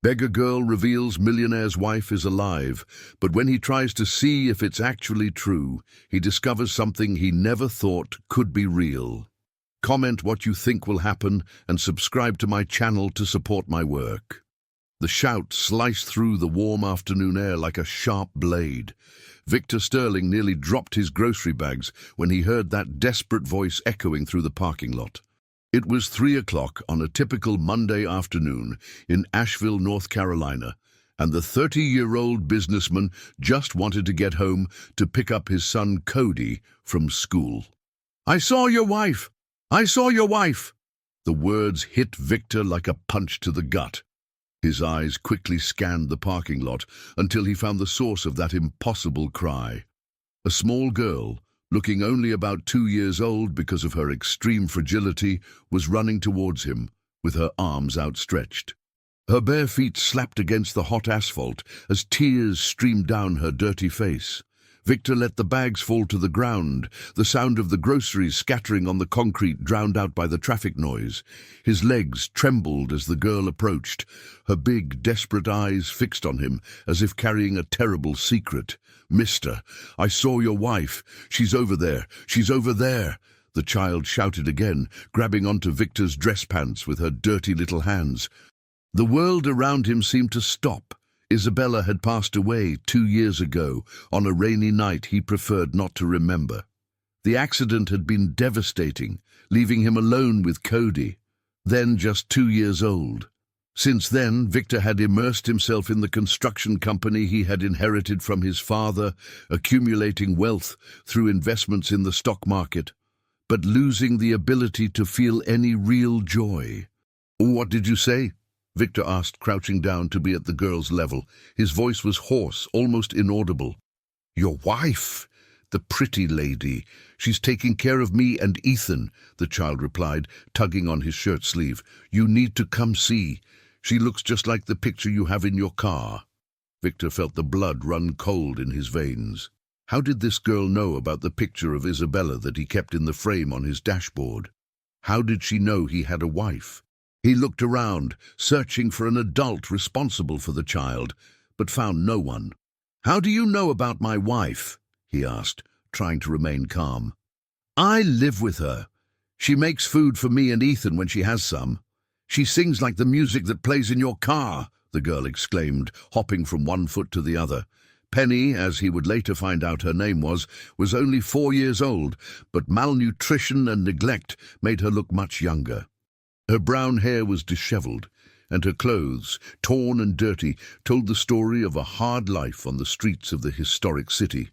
Beggar girl reveals millionaire's wife is alive, but when he tries to see if it's actually true, he discovers something he never thought could be real. Comment what you think will happen and subscribe to my channel to support my work. The shout sliced through the warm afternoon air like a sharp blade. Victor Sterling nearly dropped his grocery bags when he heard that desperate voice echoing through the parking lot. It was 3 o'clock on a typical Monday afternoon in Asheville, North Carolina, and the 30-year-old businessman just wanted to get home to pick up his son Cody from school. "I saw your wife! I saw your wife!" The words hit Victor like a punch to the gut. His eyes quickly scanned the parking lot until he found the source of that impossible cry. A small girl, looking only about 2 years old because of her extreme fragility, was running towards him with her arms outstretched. Her bare feet slapped against the hot asphalt as tears streamed down her dirty face. Victor let the bags fall to the ground, the sound of the groceries scattering on the concrete drowned out by the traffic noise. His legs trembled as the girl approached, her big, desperate eyes fixed on him as if carrying a terrible secret. "Mister, I saw your wife. She's over there. She's over there," the child shouted again, grabbing onto Victor's dress pants with her dirty little hands. The world around him seemed to stop. Isabella had passed away 2 years ago, on a rainy night he preferred not to remember. The accident had been devastating, leaving him alone with Cody, then just 2 years old. Since then, Victor had immersed himself in the construction company he had inherited from his father, accumulating wealth through investments in the stock market, but losing the ability to feel any real joy. "What did you say?" Victor asked, crouching down to be at the girl's level. His voice was hoarse, almost inaudible. "Your wife, the pretty lady. She's taking care of me and Ethan," the child replied, tugging on his shirt sleeve. "You need to come see. She looks just like the picture you have in your car." Victor felt the blood run cold in his veins. How did this girl know about the picture of Isabella that he kept in the frame on his dashboard? How did she know he had a wife? He looked around, searching for an adult responsible for the child, but found no one. "How do you know about my wife?" he asked, trying to remain calm. "I live with her. She makes food for me and Ethan when she has some. She sings like the music that plays in your car," the girl exclaimed, hopping from one foot to the other. Penny, as he would later find out her name was only 4 years old, but malnutrition and neglect made her look much younger. Her brown hair was disheveled, and her clothes, torn and dirty, told the story of a hard life on the streets of the historic city.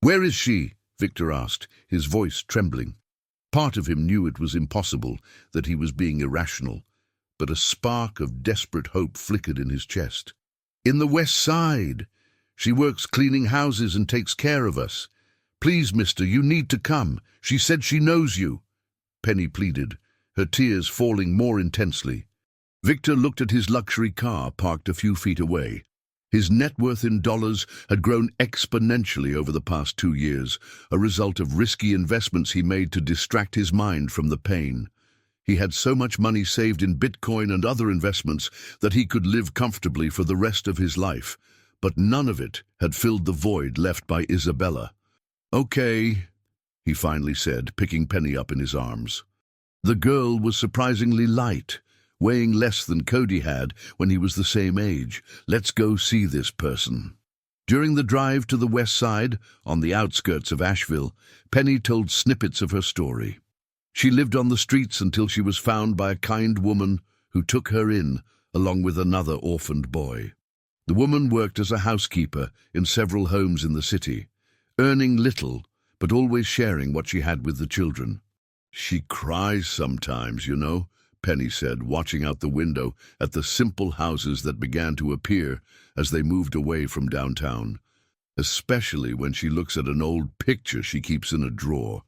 "Where is she?" Victor asked, his voice trembling. Part of him knew it was impossible, that he was being irrational, but a spark of desperate hope flickered in his chest. "In the West Side. She works cleaning houses and takes care of us. Please, mister, you need to come. She said she knows you," Penny pleaded, her tears falling more intensely. Victor looked at his luxury car parked a few feet away. His net worth in dollars had grown exponentially over the past 2 years, a result of risky investments he made to distract his mind from the pain. He had so much money saved in Bitcoin and other investments that he could live comfortably for the rest of his life, but none of it had filled the void left by Isabella. "Okay," he finally said, picking Penny up in his arms. The girl was surprisingly light, weighing less than Cody had when he was the same age. "Let's go see this person." During the drive to the West Side, on the outskirts of Asheville, Penny told snippets of her story. She lived on the streets until she was found by a kind woman who took her in, along with another orphaned boy. The woman worked as a housekeeper in several homes in the city, earning little, but always sharing what she had with the children. "She cries sometimes, you know," Penny said, watching out the window at the simple houses that began to appear as they moved away from downtown. "Especially when she looks at an old picture she keeps in a drawer."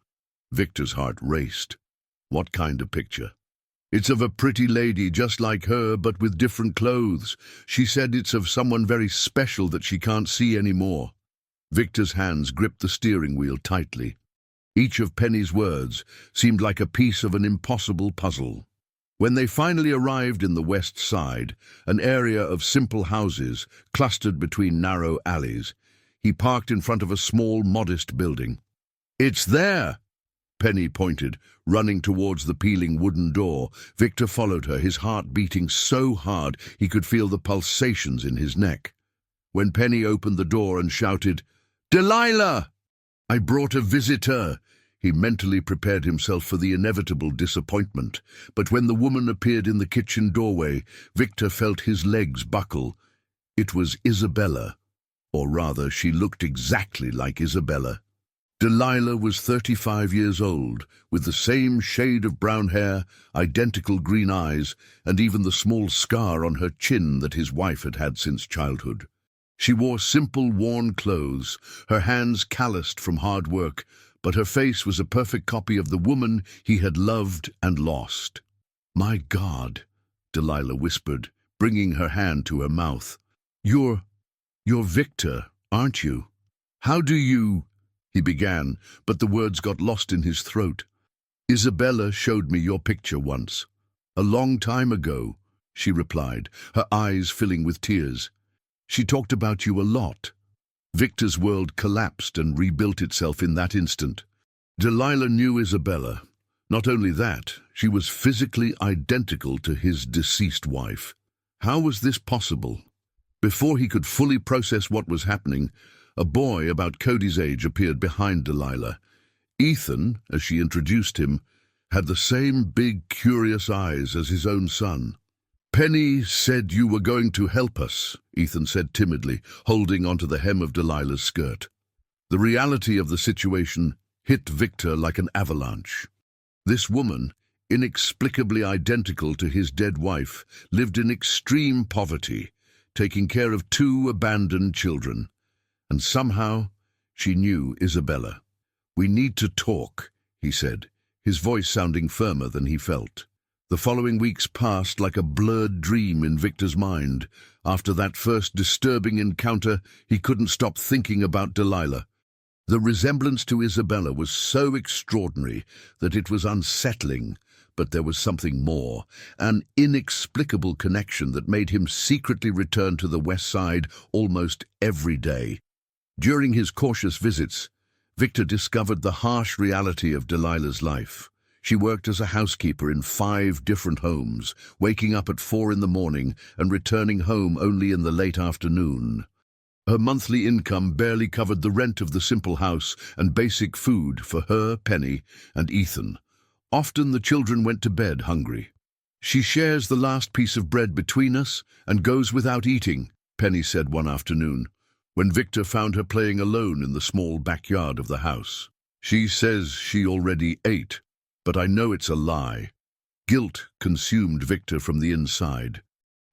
Victor's heart raced. "What kind of picture?" "It's of a pretty lady just like her, but with different clothes. She said it's of someone very special that she can't see anymore." Victor's hands gripped the steering wheel tightly. Each of Penny's words seemed like a piece of an impossible puzzle. When they finally arrived in the West Side, an area of simple houses clustered between narrow alleys, he parked in front of a small, modest building. "It's there!" Penny pointed, running towards the peeling wooden door. Victor followed her, his heart beating so hard he could feel the pulsations in his neck. When Penny opened the door and shouted, "Delilah! I brought a visitor!" He mentally prepared himself for the inevitable disappointment, but when the woman appeared in the kitchen doorway, Victor felt his legs buckle. It was Isabella, or rather, she looked exactly like Isabella. Delilah was 35 years old, with the same shade of brown hair, identical green eyes, and even the small scar on her chin that his wife had had since childhood. She wore simple, worn clothes, her hands calloused from hard work, but her face was a perfect copy of the woman he had loved and lost. "My God," Delilah whispered, bringing her hand to her mouth. You're Victor, aren't you? How do you—" he began, but the words got lost in his throat. "Isabella showed me your picture once. A long time ago," she replied, her eyes filling with tears. "She talked about you a lot." Victor's world collapsed and rebuilt itself in that instant. Delilah knew Isabella. Not only that, she was physically identical to his deceased wife. How was this possible? Before he could fully process what was happening, a boy about Cody's age appeared behind Delilah. Ethan, as she introduced him, had the same big, curious eyes as his own son. "Penny said you were going to help us," Ethan said timidly, holding onto the hem of Delilah's skirt. The reality of the situation hit Victor like an avalanche. This woman, inexplicably identical to his dead wife, lived in extreme poverty, taking care of 2 abandoned children. And somehow, she knew Isabella. "We need to talk," he said, his voice sounding firmer than he felt. The following weeks passed like a blurred dream in Victor's mind. After that first disturbing encounter, he couldn't stop thinking about Delilah. The resemblance to Isabella was so extraordinary that it was unsettling, but there was something more, an inexplicable connection that made him secretly return to the West Side almost every day. During his cautious visits, Victor discovered the harsh reality of Delilah's life. She worked as a housekeeper in 5 different homes, waking up at 4 in the morning and returning home only in the late afternoon. Her monthly income barely covered the rent of the simple house and basic food for her, Penny, and Ethan. Often the children went to bed hungry. "She shares the last piece of bread between us and goes without eating," Penny said one afternoon, when Victor found her playing alone in the small backyard of the house. "She says she already ate, but I know it's a lie." Guilt consumed Victor from the inside.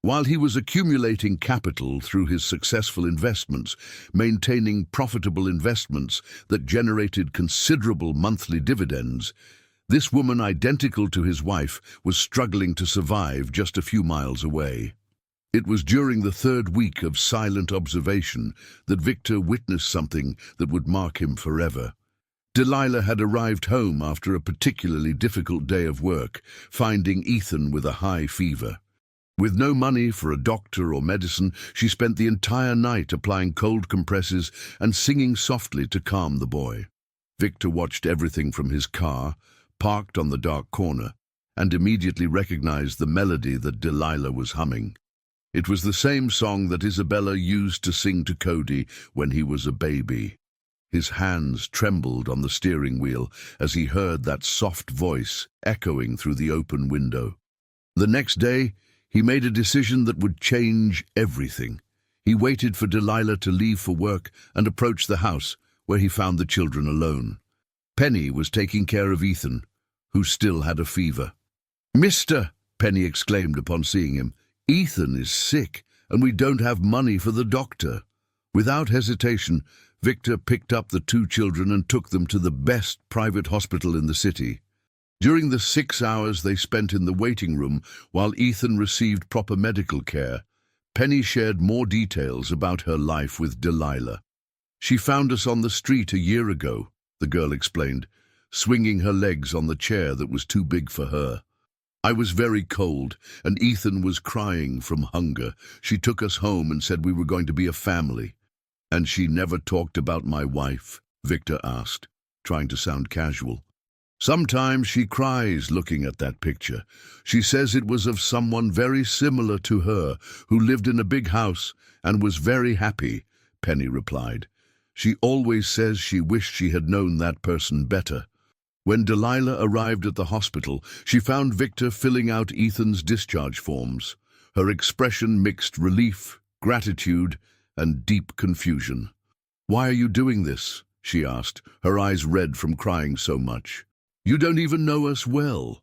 While he was accumulating capital through his successful investments, maintaining profitable investments that generated considerable monthly dividends, this woman identical to his wife was struggling to survive just a few miles away. It was during the 3rd week of silent observation that Victor witnessed something that would mark him forever. Delilah had arrived home after a particularly difficult day of work, finding Ethan with a high fever. With no money for a doctor or medicine, she spent the entire night applying cold compresses and singing softly to calm the boy. Victor watched everything from his car, parked on the dark corner, and immediately recognized the melody that Delilah was humming. It was the same song that Isabella used to sing to Cody when he was a baby. His hands trembled on the steering wheel as he heard that soft voice echoing through the open window. The next day, he made a decision that would change everything. He waited for Delilah to leave for work and approached the house, where he found the children alone. Penny was taking care of Ethan, who still had a fever. "Mister," Penny exclaimed upon seeing him, "Ethan is sick, and we don't have money for the doctor." Without hesitation, Victor picked up the 2 children and took them to the best private hospital in the city. During the 6 hours they spent in the waiting room while Ethan received proper medical care, Penny shared more details about her life with Delilah. "She found us on the street a year ago," the girl explained, swinging her legs on the chair that was too big for her. I was very cold, and Ethan was crying from hunger. She took us home and said we were going to be a family. And she never talked about my wife, Victor asked, trying to sound casual. Sometimes she cries looking at that picture. She says it was of someone very similar to her, who lived in a big house and was very happy, Penny replied. She always says she wished she had known that person better. When Delilah arrived at the hospital, she found Victor filling out Ethan's discharge forms. Her expression mixed relief, gratitude, and deep confusion. "Why are you doing this?" she asked, her eyes red from crying so much. "You don't even know us well."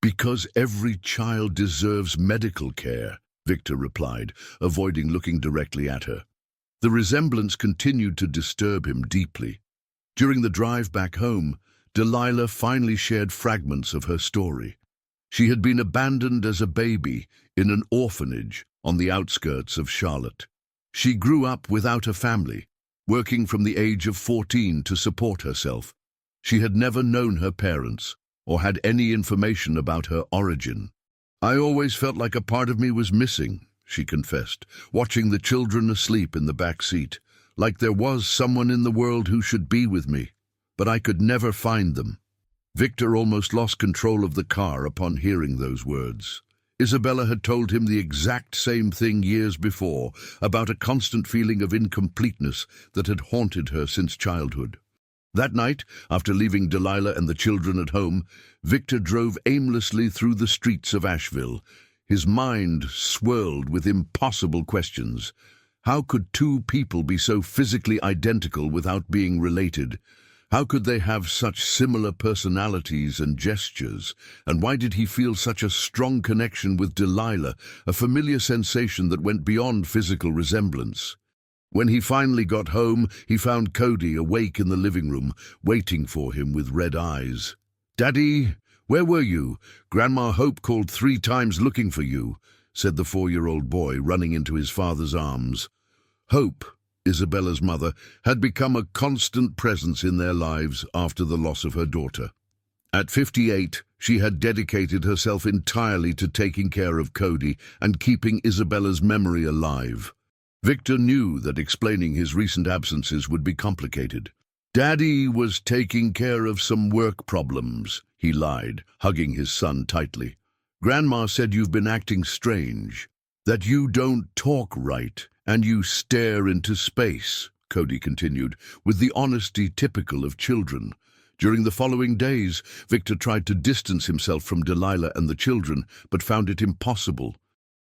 "Because every child deserves medical care," Victor replied, avoiding looking directly at her. The resemblance continued to disturb him deeply. During the drive back home, Delilah finally shared fragments of her story. She had been abandoned as a baby in an orphanage on the outskirts of Charlotte. She grew up without a family, working from the age of 14 to support herself. She had never known her parents or had any information about her origin. "I always felt like a part of me was missing," she confessed, watching the children asleep in the back seat, "like there was someone in the world who should be with me, but I could never find them." Victor almost lost control of the car upon hearing those words. Isabella had told him the exact same thing years before, about a constant feeling of incompleteness that had haunted her since childhood. That night, after leaving Delilah and the children at home, Victor drove aimlessly through the streets of Asheville. His mind swirled with impossible questions. How could two people be so physically identical without being related? How could they have such similar personalities and gestures? And why did he feel such a strong connection with Delilah, a familiar sensation that went beyond physical resemblance? When he finally got home, he found Cody awake in the living room, waiting for him with red eyes. "Daddy, where were you? Grandma Hope called 3 times looking for you," said the 4-year-old boy, running into his father's arms. Hope, Isabella's mother, had become a constant presence in their lives after the loss of her daughter. At 58, she had dedicated herself entirely to taking care of Cody and keeping Isabella's memory alive. Victor knew that explaining his recent absences would be complicated. "Daddy was taking care of some work problems," he lied, hugging his son tightly. "Grandma said you've been acting strange, that you don't talk right, and you stare into space," Cody continued, with the honesty typical of children. During the following days, Victor tried to distance himself from Delilah and the children, but found it impossible.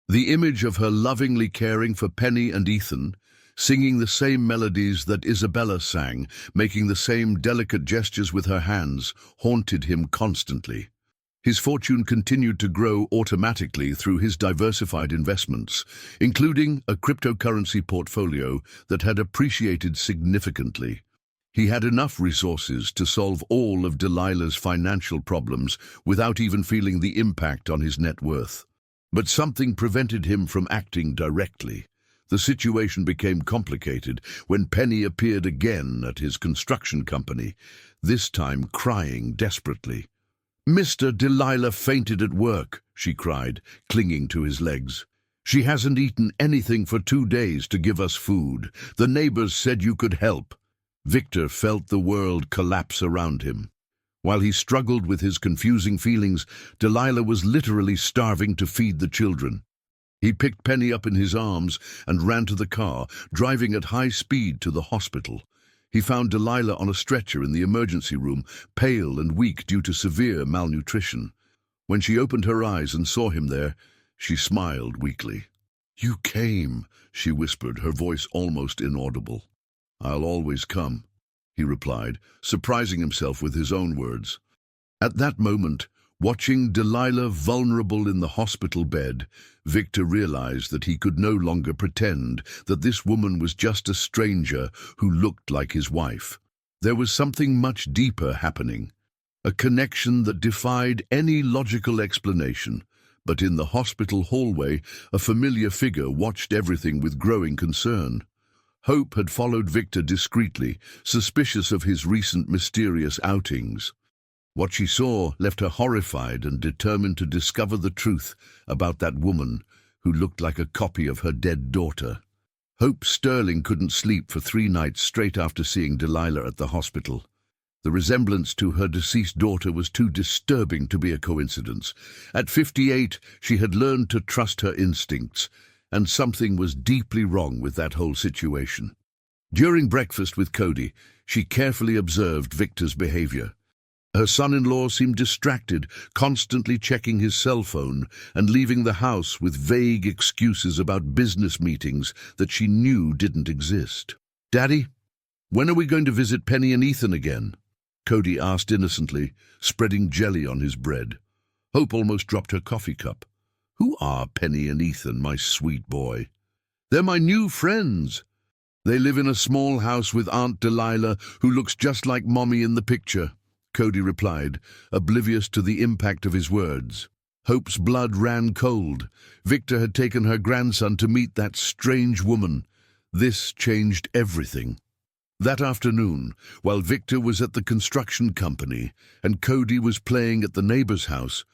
The image of her lovingly caring for Penny and Ethan, singing the same melodies that Isabella sang, making the same delicate gestures with her hands, haunted him constantly. His fortune continued to grow automatically through his diversified investments, including a cryptocurrency portfolio that had appreciated significantly. He had enough resources to solve all of Delilah's financial problems without even feeling the impact on his net worth. But something prevented him from acting directly. The situation became complicated when Penny appeared again at his construction company, this time crying desperately. "Mr. Delilah fainted at work," she cried, clinging to his legs. "She hasn't eaten anything for 2 days to give us food. The neighbors said you could help." Victor felt the world collapse around him. While he struggled with his confusing feelings, Delilah was literally starving to feed the children. He picked Penny up in his arms and ran to the car, driving at high speed to the hospital. He found Delilah on a stretcher in the emergency room, pale and weak due to severe malnutrition. When she opened her eyes and saw him there, she smiled weakly. "You came," she whispered, her voice almost inaudible. "I'll always come," he replied, surprising himself with his own words. At that moment, watching Delilah vulnerable in the hospital bed, Victor realized that he could no longer pretend that this woman was just a stranger who looked like his wife. There was something much deeper happening, a connection that defied any logical explanation. But in the hospital hallway, a familiar figure watched everything with growing concern. Hope had followed Victor discreetly, suspicious of his recent mysterious outings. What she saw left her horrified and determined to discover the truth about that woman who looked like a copy of her dead daughter. Hope Sterling couldn't sleep for 3 nights straight after seeing Delilah at the hospital. The resemblance to her deceased daughter was too disturbing to be a coincidence. At 58, she had learned to trust her instincts, and something was deeply wrong with that whole situation. During breakfast with Cody, she carefully observed Victor's behavior. Her son-in-law seemed distracted, constantly checking his cell phone and leaving the house with vague excuses about business meetings that she knew didn't exist. "Daddy, when are we going to visit Penny and Ethan again?" Cody asked innocently, spreading jelly on his bread. Hope almost dropped her coffee cup. "Who are Penny and Ethan, my sweet boy?" "They're my new friends. They live in a small house with Aunt Delilah, who looks just like Mommy in the picture," Cody replied, oblivious to the impact of his words. Hope's blood ran cold. Victor had taken her grandson to meet that strange woman. This changed everything. That afternoon, while Victor was at the construction company and Cody was playing at the neighbor's house,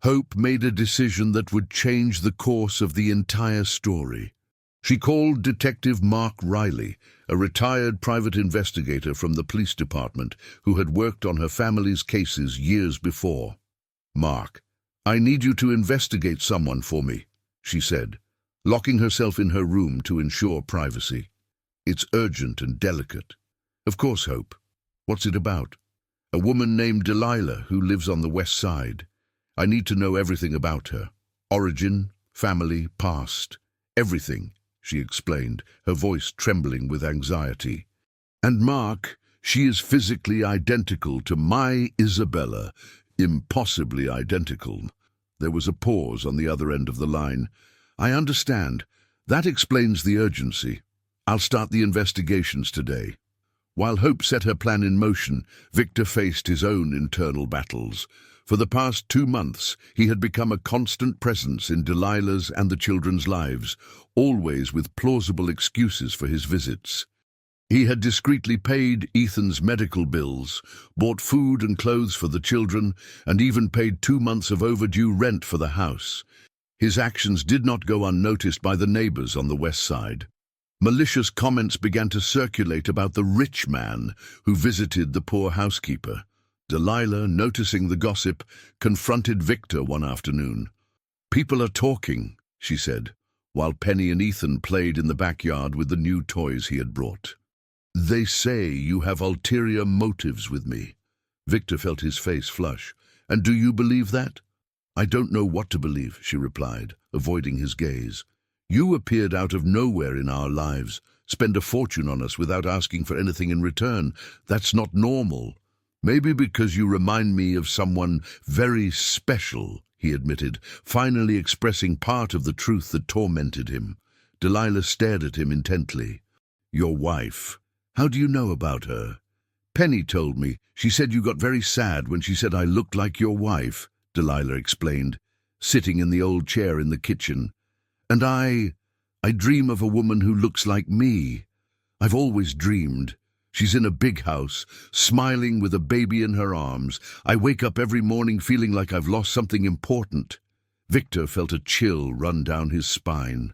Hope made a decision that would change the course of the entire story. She called Detective Mark Riley, a retired private investigator from the police department who had worked on her family's cases years before. "Mark, I need you to investigate someone for me," she said, locking herself in her room to ensure privacy. "It's urgent and delicate." "Of course, Hope. What's it about?" "A woman named Delilah who lives on the west side. I need to know everything about her. Origin, family, past, everything," she explained, her voice trembling with anxiety. "And Mark, she is physically identical to my Isabella, impossibly identical." There was a pause on the other end of the line. "I understand. That explains the urgency. I'll start the investigations today." While Hope set her plan in motion, Victor faced his own internal battles. For the past 2 months, he had become a constant presence in Delilah's and the children's lives, always with plausible excuses for his visits. He had discreetly paid Ethan's medical bills, bought food and clothes for the children, and even paid 2 months of overdue rent for the house. His actions did not go unnoticed by the neighbors on the west side. Malicious comments began to circulate about the rich man who visited the poor housekeeper. Delilah, noticing the gossip, confronted Victor one afternoon. "People are talking," she said, while Penny and Ethan played in the backyard with the new toys he had brought. "They say you have ulterior motives with me." Victor felt his face flush. "And do you believe that?" "I don't know what to believe," she replied, avoiding his gaze. "You appeared out of nowhere in our lives, spend a fortune on us without asking for anything in return. That's not normal." "Maybe because you remind me of someone very special," he admitted, finally expressing part of the truth that tormented him. Delilah stared at him intently. "Your wife. How do you know about her?" "Penny told me. She said you got very sad when she said I looked like your wife," Delilah explained, sitting in the old chair in the kitchen. "And I dream of a woman who looks like me. I've always dreamed. She's in a big house, smiling with a baby in her arms. I wake up every morning feeling like I've lost something important." Victor felt a chill run down his spine.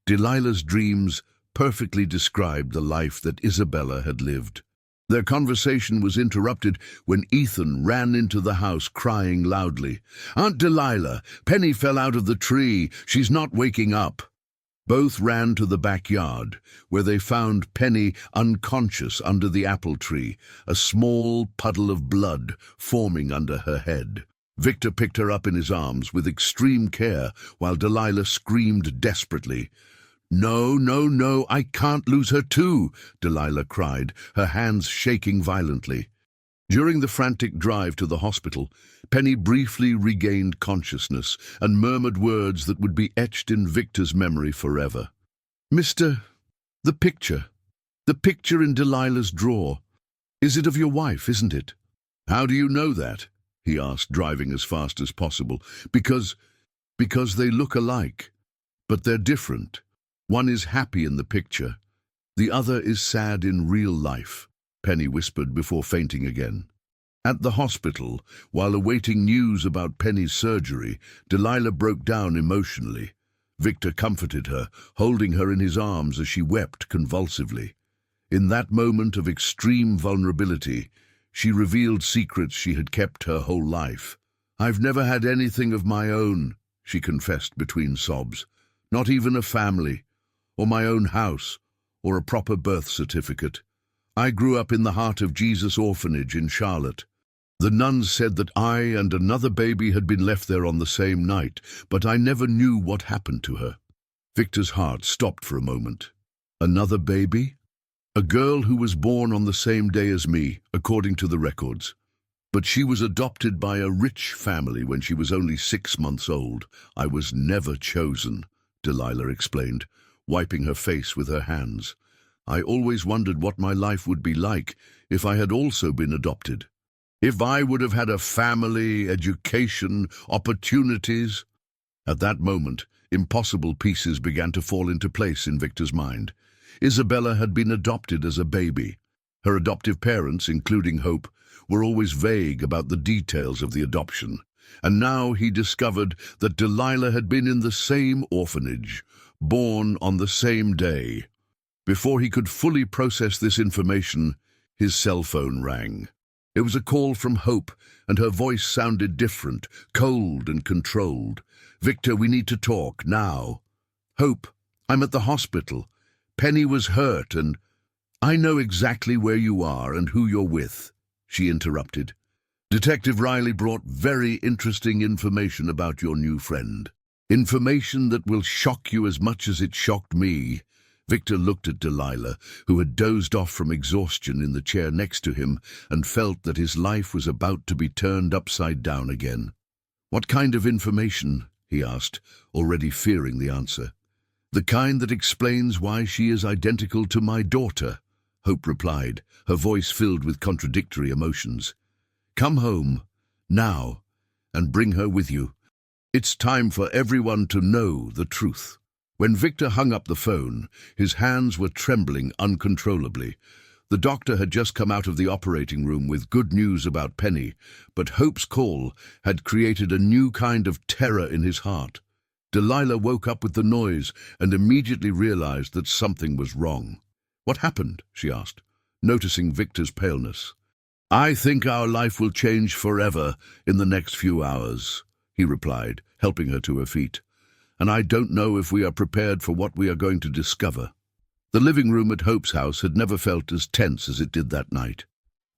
Delilah's dreams perfectly described the life that Isabella had lived. Their conversation was interrupted when Ethan ran into the house crying loudly. "Aunt Delilah, Penny fell out of the tree. She's not waking up." Both ran to the backyard, where they found Penny unconscious under the apple tree, a small puddle of blood forming under her head. Victor picked her up in his arms with extreme care, while Delilah screamed desperately. "No, no, no, I can't lose her too," Delilah cried, her hands shaking violently. During the frantic drive to the hospital, Penny briefly regained consciousness and murmured words that would be etched in Victor's memory forever. "Mr. The picture in Delilah's drawer. Is it of your wife, isn't it?" "How do you know that?" he asked, driving as fast as possible. Because they look alike, but they're different. One is happy in the picture. The other is sad in real life," Penny whispered before fainting again. At the hospital, while awaiting news about Penny's surgery, Delilah broke down emotionally. Victor comforted her, holding her in his arms as she wept convulsively. In that moment of extreme vulnerability, she revealed secrets she had kept her whole life. "I've never had anything of my own," she confessed between sobs. "Not even a family, or my own house, or a proper birth certificate. I grew up in the Heart of Jesus orphanage in Charlotte. The nuns said that I and another baby had been left there on the same night, but I never knew what happened to her." Victor's heart stopped for a moment. Another baby? A girl who was born on the same day as me, according to the records. But she was adopted by a rich family when she was only 6 months old. "I was never chosen," Delilah explained, wiping her face with her hands. "I always wondered what my life would be like if I had also been adopted. If I would have had a family, education, opportunities." At that moment, impossible pieces began to fall into place in Victor's mind. Isabella had been adopted as a baby. Her adoptive parents, including Hope, were always vague about the details of the adoption. And now he discovered that Delilah had been in the same orphanage, born on the same day. Before he could fully process this information, his cell phone rang. It was a call from Hope, and her voice sounded different, cold and controlled. "Victor, we need to talk, now." "Hope, I'm at the hospital. Penny was hurt, and—" "I know exactly where you are and who you're with," she interrupted. "Detective Riley brought very interesting information about your new friend. Information that will shock you as much as it shocked me." Victor looked at Delilah, who had dozed off from exhaustion in the chair next to him, and felt that his life was about to be turned upside down again. "What kind of information?" he asked, already fearing the answer. "The kind that explains why she is identical to my daughter," Hope replied, her voice filled with contradictory emotions. "Come home, now, and bring her with you. It's time for everyone to know the truth." When Victor hung up the phone, his hands were trembling uncontrollably. The doctor had just come out of the operating room with good news about Penny, but Hope's call had created a new kind of terror in his heart. Delilah woke up with the noise and immediately realized that something was wrong. "What happened?" she asked, noticing Victor's paleness. "I think our life will change forever in the next few hours," he replied, helping her to her feet. "And I don't know if we are prepared for what we are going to discover." The living room at Hope's house had never felt as tense as it did that night.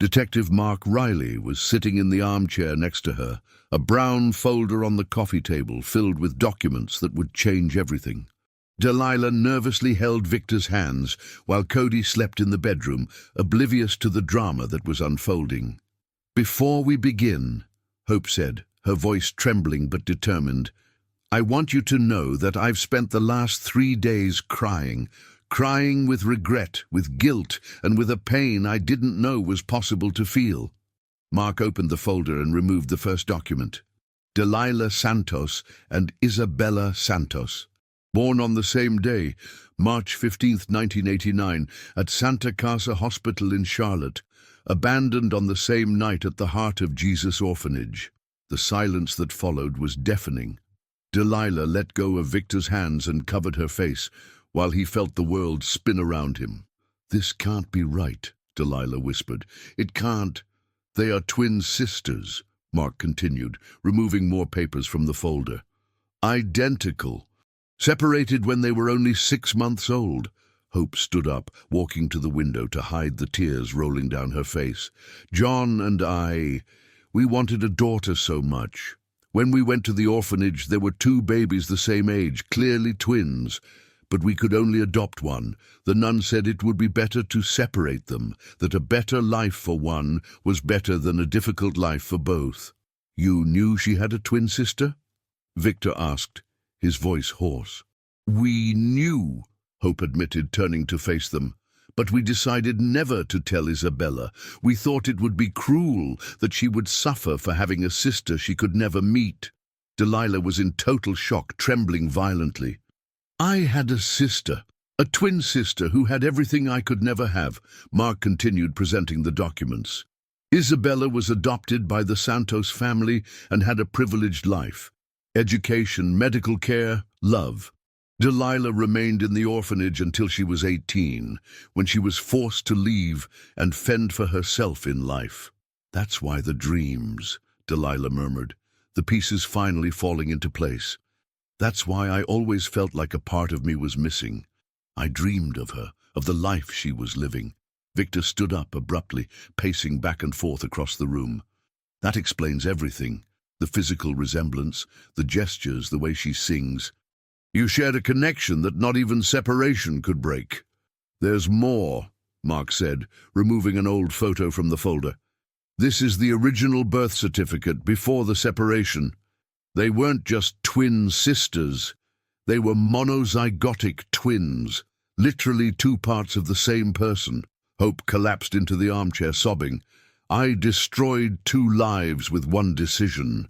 Detective Mark Riley was sitting in the armchair next to her, a brown folder on the coffee table filled with documents that would change everything. Delilah nervously held Victor's hands while Cody slept in the bedroom, oblivious to the drama that was unfolding. "Before we begin," Hope said, her voice trembling but determined, "I want you to know that I've spent the last 3 days crying with regret, with guilt, and with a pain I didn't know was possible to feel." Mark opened the folder and removed the first document. Delilah Santos and Isabella Santos. Born on the same day, March 15, 1989, at Santa Casa Hospital in Charlotte. Abandoned on the same night at the Heart of Jesus orphanage. The silence that followed was deafening. Delilah let go of Victor's hands and covered her face, while he felt the world spin around him. "This can't be right," Delilah whispered. "It can't." "They are twin sisters," Mark continued, removing more papers from the folder. "Identical. Separated when they were only 6 months old." Hope stood up, walking to the window to hide the tears rolling down her face. "John and we wanted a daughter so much. When we went to the orphanage, there were 2 babies the same age, clearly twins. But we could only adopt one. The nun said it would be better to separate them, that a better life for one was better than a difficult life for both." "You knew she had a twin sister?" Victor asked, his voice hoarse. "We knew," Hope admitted, turning to face them. "But we decided never to tell Isabella. We thought it would be cruel, that she would suffer for having a sister she could never meet." Delilah was in total shock, trembling violently. "I had a sister, a twin sister who had everything I could never have," Mark continued, presenting the documents. Isabella was adopted by the Santos family and had a privileged life. Education, medical care, love. Delilah remained in the orphanage until she was 18, when she was forced to leave and fend for herself in life. "That's why the dreams," Delilah murmured, the pieces finally falling into place. "That's why I always felt like a part of me was missing. I dreamed of her, of the life she was living." Victor stood up abruptly, pacing back and forth across the room. "That explains everything. The physical resemblance, the gestures, the way she sings. You shared a connection that not even separation could break." "There's more," Mark said, removing an old photo from the folder. "This is the original birth certificate before the separation. They weren't just twin sisters. They were monozygotic twins, literally two parts of the same person." Hope collapsed into the armchair, sobbing. "I destroyed two lives with one decision.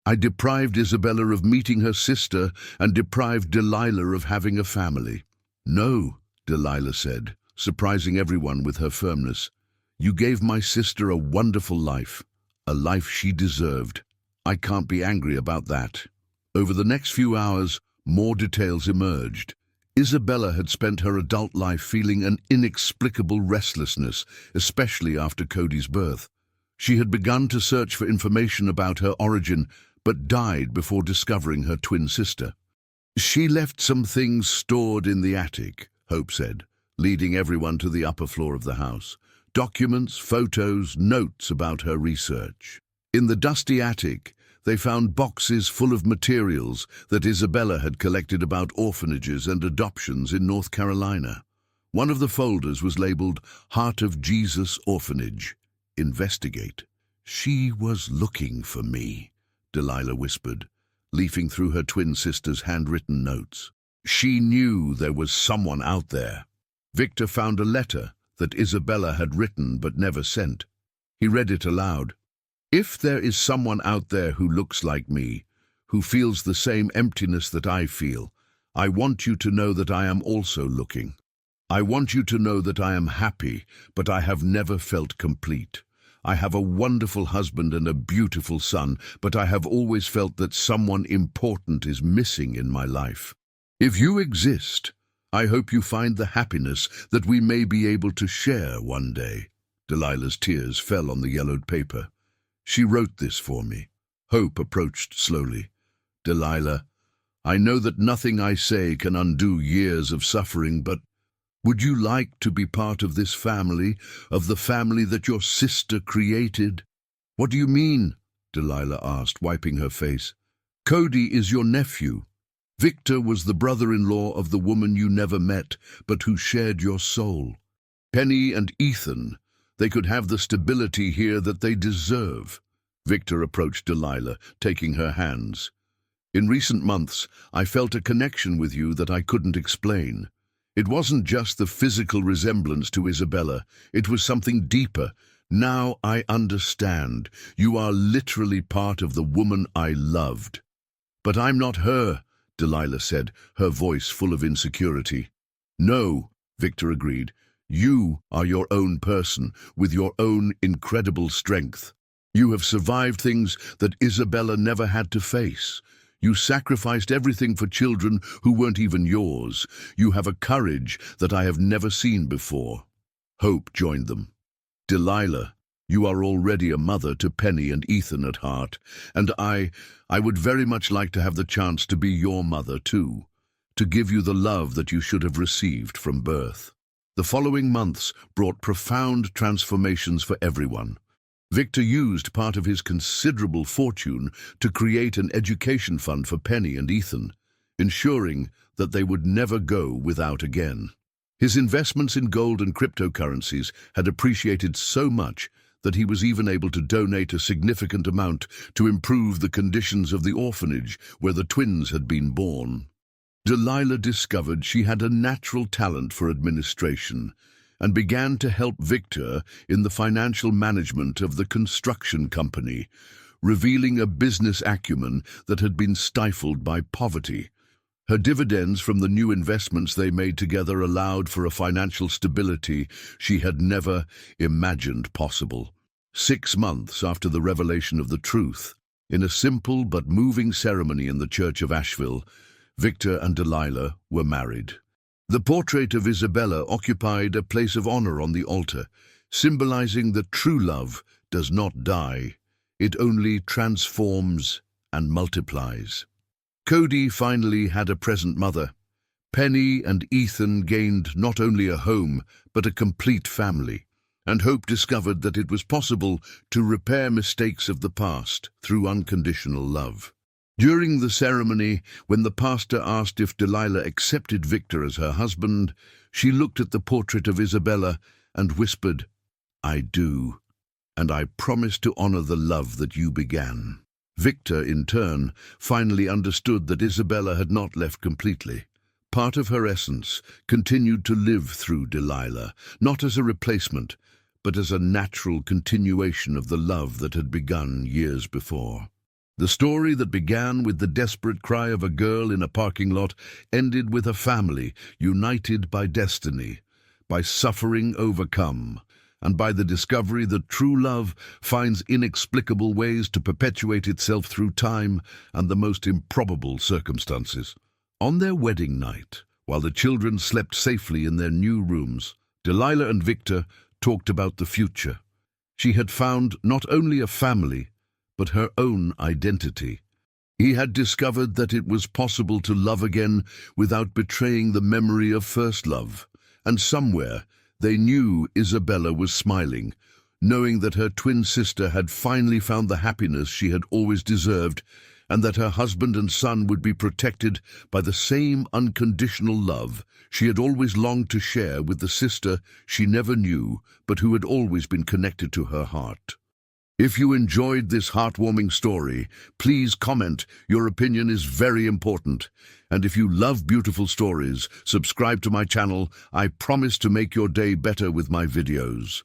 I deprived Isabella of meeting her sister and deprived Delilah of having a family." "No," Delilah said, surprising everyone with her firmness. "You gave my sister a wonderful life, a life she deserved. I can't be angry about that." Over the next few hours, more details emerged. Isabella had spent her adult life feeling an inexplicable restlessness, especially after Cody's birth. She had begun to search for information about her origin, but died before discovering her twin sister. "She left some things stored in the attic," Hope said, leading everyone to the upper floor of the house. Documents, photos, notes about her research. In the dusty attic, they found boxes full of materials that Isabella had collected about orphanages and adoptions in North Carolina. One of the folders was labeled Heart of Jesus Orphanage. Investigate. "She was looking for me," Delilah whispered, leafing through her twin sister's handwritten notes. She knew there was someone out there. Victor found a letter that Isabella had written but never sent. He read it aloud. "If there is someone out there who looks like me, who feels the same emptiness that I feel, I want you to know that I am also looking. I want you to know that I am happy, but I have never felt complete. I have a wonderful husband and a beautiful son, but I have always felt that someone important is missing in my life. If you exist, I hope you find the happiness that we may be able to share one day." Delilah's tears fell on the yellowed paper. "She wrote this for me." Hope approached slowly. "Delilah, I know that nothing I say can undo years of suffering, but would you like to be part of this family, of the family that your sister created?" "What do you mean?" Delilah asked, wiping her face. "Cody is your nephew. Victor was the brother-in-law of the woman you never met, but who shared your soul. Penny and Ethan, they could have the stability here that they deserve." Victor approached Delilah, taking her hands. "In recent months, I felt a connection with you that I couldn't explain. It wasn't just the physical resemblance to Isabella, it was something deeper. Now I understand. You are literally part of the woman I loved." "But I'm not her," Delilah said, her voice full of insecurity. "No," Victor agreed. "You are your own person, with your own incredible strength. You have survived things that Isabella never had to face. You sacrificed everything for children who weren't even yours. You have a courage that I have never seen before." Hope joined them. "Delilah, you are already a mother to Penny and Ethan at heart, and I would very much like to have the chance to be your mother too, to give you the love that you should have received from birth." The following months brought profound transformations for everyone. Victor used part of his considerable fortune to create an education fund for Penny and Ethan, ensuring that they would never go without again. His investments in gold and cryptocurrencies had appreciated so much that he was even able to donate a significant amount to improve the conditions of the orphanage where the twins had been born. Delilah discovered she had a natural talent for administration and began to help Victor in the financial management of the construction company, revealing a business acumen that had been stifled by poverty. Her dividends from the new investments they made together allowed for a financial stability she had never imagined possible. 6 months after the revelation of the truth, in a simple but moving ceremony in the church of Asheville, Victor and Delilah were married. The portrait of Isabella occupied a place of honor on the altar, symbolizing that true love does not die, it only transforms and multiplies. Cody finally had a present mother. Penny and Ethan gained not only a home, but a complete family, and Hope discovered that it was possible to repair mistakes of the past through unconditional love. During the ceremony, when the pastor asked if Delilah accepted Victor as her husband, she looked at the portrait of Isabella and whispered, "I do, and I promise to honor the love that you began." Victor, in turn, finally understood that Isabella had not left completely. Part of her essence continued to live through Delilah, not as a replacement, but as a natural continuation of the love that had begun years before. The story that began with the desperate cry of a girl in a parking lot ended with a family united by destiny, by suffering overcome, and by the discovery that true love finds inexplicable ways to perpetuate itself through time and the most improbable circumstances. On their wedding night, while the children slept safely in their new rooms, Delilah and Victor talked about the future. She had found not only a family, but her own identity. He had discovered that it was possible to love again without betraying the memory of first love, and somewhere they knew Isabella was smiling, knowing that her twin sister had finally found the happiness she had always deserved, and that her husband and son would be protected by the same unconditional love she had always longed to share with the sister she never knew, but who had always been connected to her heart. If you enjoyed this heartwarming story, please comment. Your opinion is very important. And if you love beautiful stories, subscribe to my channel. I promise to make your day better with my videos.